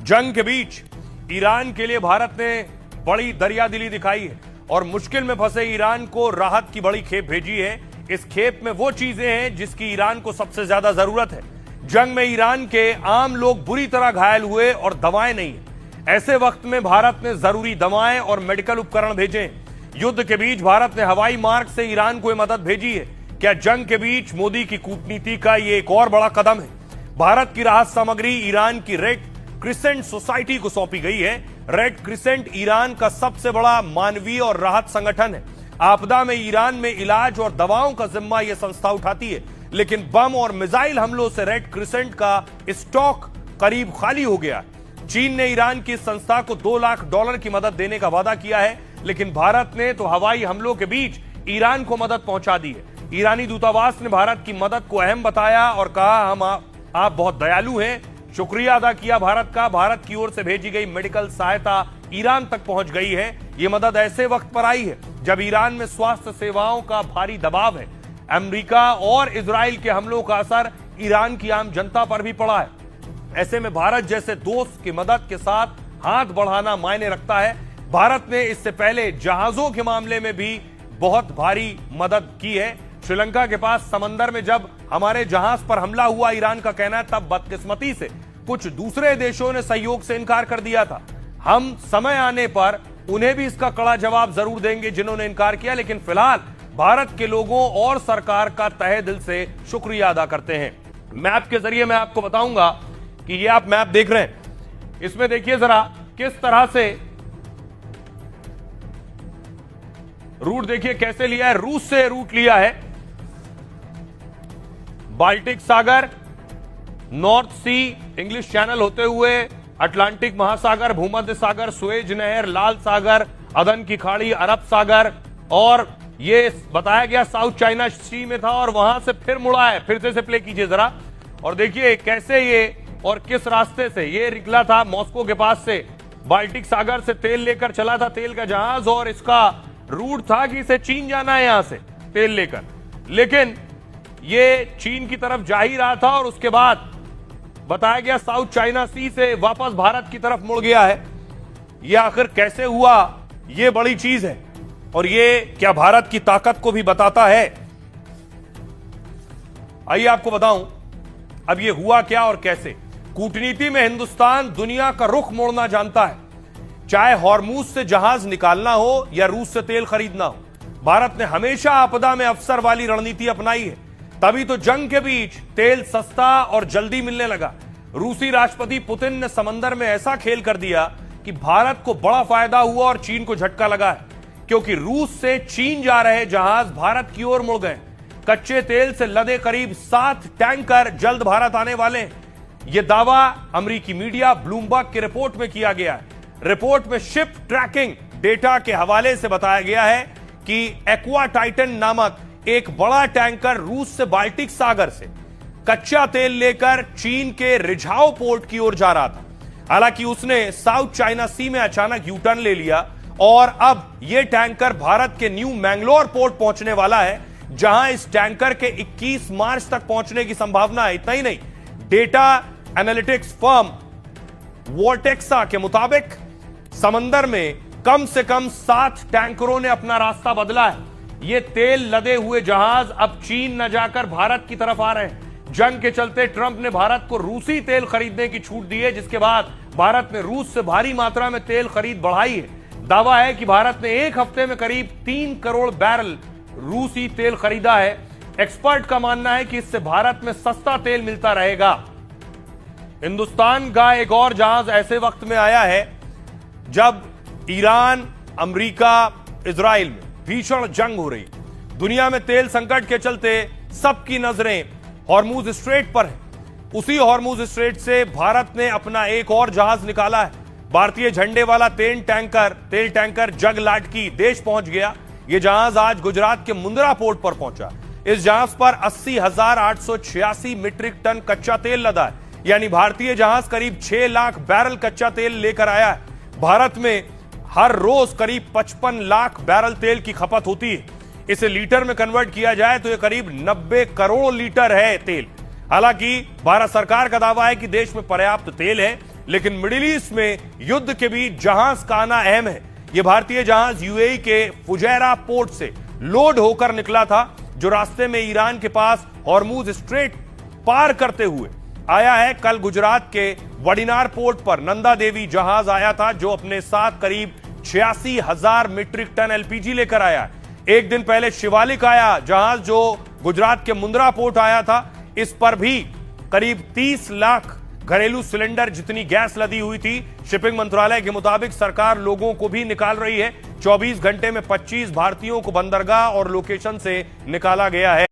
जंग के बीच ईरान के लिए भारत ने बड़ी दरियादिली दिखाई है और मुश्किल में फंसे ईरान को राहत की बड़ी खेप भेजी है। इस खेप में वो चीजें हैं जिसकी ईरान को सबसे ज्यादा जरूरत है। जंग में ईरान के आम लोग बुरी तरह घायल हुए और दवाएं नहीं है। ऐसे वक्त में भारत ने जरूरी दवाएं और मेडिकल उपकरण भेजे। युद्ध के बीच भारत ने हवाई मार्ग से ईरान को मदद भेजी है। क्या जंग के बीच मोदी की कूटनीति का यह एक और बड़ा कदम है? भारत की राहत सामग्री ईरान की रेड क्रिसेंट सोसाइटी को सौंपी गई है। रेड क्रिसेंट ईरान का सबसे बड़ा मानवीय और राहत संगठन है। आपदा में ईरान में इलाज और दवाओं का जिम्मा यह संस्था उठाती है, लेकिन बम और मिसाइल हमलों से रेड क्रिसेंट का स्टॉक करीब खाली हो गया। चीन ने ईरान की संस्था को $2 लाख की मदद देने का वादा किया है, लेकिन भारत ने तो हवाई हमलों के बीच ईरान को मदद पहुंचा दी है। ईरानी दूतावास ने भारत की मदद को अहम बताया और कहा आप बहुत दयालु हैं। शुक्रिया अदा किया भारत का। भारत की ओर से भेजी गई मेडिकल सहायता ईरान तक पहुंच गई है। यह मदद ऐसे वक्त पर आई है जब ईरान में स्वास्थ्य सेवाओं का भारी दबाव है। अमेरिका और इजराइल के हमलों का असर ईरान की आम जनता पर भी पड़ा है। ऐसे में भारत जैसे दोस्त की मदद के साथ हाथ बढ़ाना मायने रखता है। भारत ने इससे पहले जहाजों के मामले में भी बहुत भारी मदद की है। श्रीलंका के पास समंदर में जब हमारे जहाज पर हमला हुआ, ईरान का कहना है तब बदकिस्मती से कुछ दूसरे देशों ने सहयोग से इनकार कर दिया था। हम समय आने पर उन्हें भी इसका कड़ा जवाब जरूर देंगे जिन्होंने इनकार किया, लेकिन फिलहाल भारत के लोगों और सरकार का तहे दिल से शुक्रिया अदा करते हैं। मैप के जरिए मैं आपको बताऊंगा कि ये आप मैप देख रहे हैं, इसमें देखिए जरा किस तरह से रूट देखिए कैसे लिया है। रूस से रूट लिया है, बाल्टिक सागर, नॉर्थ सी, इंग्लिश चैनल होते हुए अटलांटिक महासागर, भूमध्य सागर, सुएज नहर, लाल सागर, अदन की खाड़ी, अरब सागर, और ये बताया गया साउथ चाइना सी में था और वहां से फिर मुड़ा है। फिर से प्ले कीजिए जरा और देखिए कैसे ये और किस रास्ते से ये निकला था। मॉस्को के पास से बाल्टिक सागर से तेल लेकर चला था तेल का जहाज, और इसका रूट था कि इसे चीन जाना है यहां से तेल लेकर, लेकिन ये चीन की तरफ जा ही रहा था और उसके बाद बताया गया साउथ चाइना सी से वापस भारत की तरफ मुड़ गया है। यह आखिर कैसे हुआ, यह बड़ी चीज है और ये क्या भारत की ताकत को भी बताता है। आइए आपको बताऊं अब ये हुआ क्या और कैसे। कूटनीति में हिंदुस्तान दुनिया का रुख मोड़ना जानता है। चाहे हॉर्मूज से जहाज निकालना हो या रूस से तेल खरीदना हो, भारत ने हमेशा आपदा में अवसर वाली रणनीति अपनाई है। तभी तो जंग के बीच तेल सस्ता और जल्दी मिलने लगा। रूसी राष्ट्रपति पुतिन ने समंदर में ऐसा खेल कर दिया कि भारत को बड़ा फायदा हुआ और चीन को झटका लगा है, क्योंकि रूस से चीन जा रहे जहाज भारत की ओर मुड़ गए। कच्चे तेल से लदे करीब 7 टैंकर जल्द भारत आने वाले हैं। यह दावा अमेरिकी मीडिया ब्लूमबर्ग की रिपोर्ट में किया गया है। रिपोर्ट में शिप ट्रैकिंग डेटा के हवाले से बताया गया है कि एक्वा टाइटन नामक एक बड़ा टैंकर रूस से बाल्टिक सागर से कच्चा तेल लेकर चीन के रिझाओ पोर्ट की ओर जा रहा था। हालांकि उसने साउथ चाइना सी में अचानक यू टर्न ले लिया और अब यह टैंकर भारत के न्यू मैंगलोर पोर्ट पहुंचने वाला है, जहां इस टैंकर के 21 मार्च तक पहुंचने की संभावना है। इतना ही नहीं, डेटा एनालिटिक्स फर्म वोर्टेक्सा के मुताबिक समंदर में कम से कम 7 टैंकरों ने अपना रास्ता बदला है। ये तेल लदे हुए जहाज अब चीन न जाकर भारत की तरफ आ रहे हैं। जंग के चलते ट्रंप ने भारत को रूसी तेल खरीदने की छूट दी है, जिसके बाद भारत ने रूस से भारी मात्रा में तेल खरीद बढ़ाई है। दावा है कि भारत ने एक हफ्ते में करीब 3 करोड़ बैरल रूसी तेल खरीदा है। एक्सपर्ट का मानना है कि इससे भारत में सस्ता तेल मिलता रहेगा। हिंदुस्तान का एक और जहाज ऐसे वक्त में आया है जब ईरान, अमेरिका, इजराइल में भीषण जंग हो रही। दुनिया में तेल संकट के चलते सबकी नजरें हॉर्मूज स्ट्रेट पर है। उसी हॉर्मूज स्ट्रेट से भारत ने अपना एक और जहाज निकाला है। भारतीय झंडे वाला तेल टैंकर जग लाटकी देश पहुंच गया। यह जहाज आज गुजरात के मुंद्रा पोर्ट पर पहुंचा। इस जहाज पर 80,886 मीट्रिक टन कच्चा तेल लदा है, यानी भारतीय जहाज करीब 6 लाख बैरल कच्चा तेल लेकर आया है। भारत में हर रोज करीब 55 लाख बैरल तेल की खपत होती है। इसे लीटर में कन्वर्ट किया जाए तो यह करीब 90 करोड़ लीटर है तेल। हालांकि भारत सरकार का दावा है कि देश में पर्याप्त तेल है, लेकिन मिडिल ईस्ट में युद्ध के बीच जहाज का आना अहम है। यह भारतीय जहाज यूएई के फुजैरा पोर्ट से लोड होकर निकला था, जो रास्ते में ईरान के पास हॉर्मूज स्ट्रेट पार करते हुए आया है। कल गुजरात के वडिनार पोर्ट पर नंदा देवी जहाज आया था, जो अपने साथ करीब 86,000 मीट्रिक टन एलपीजी लेकर आया है। एक दिन पहले शिवालिक आया जहाज, जो गुजरात के मुंद्रा पोर्ट आया था। इस पर भी करीब 30 लाख घरेलू सिलेंडर जितनी गैस लदी हुई थी। शिपिंग मंत्रालय के मुताबिक सरकार लोगों को भी निकाल रही है। 24 घंटे में 25 भारतीयों को बंदरगाह और लोकेशन से निकाला गया है।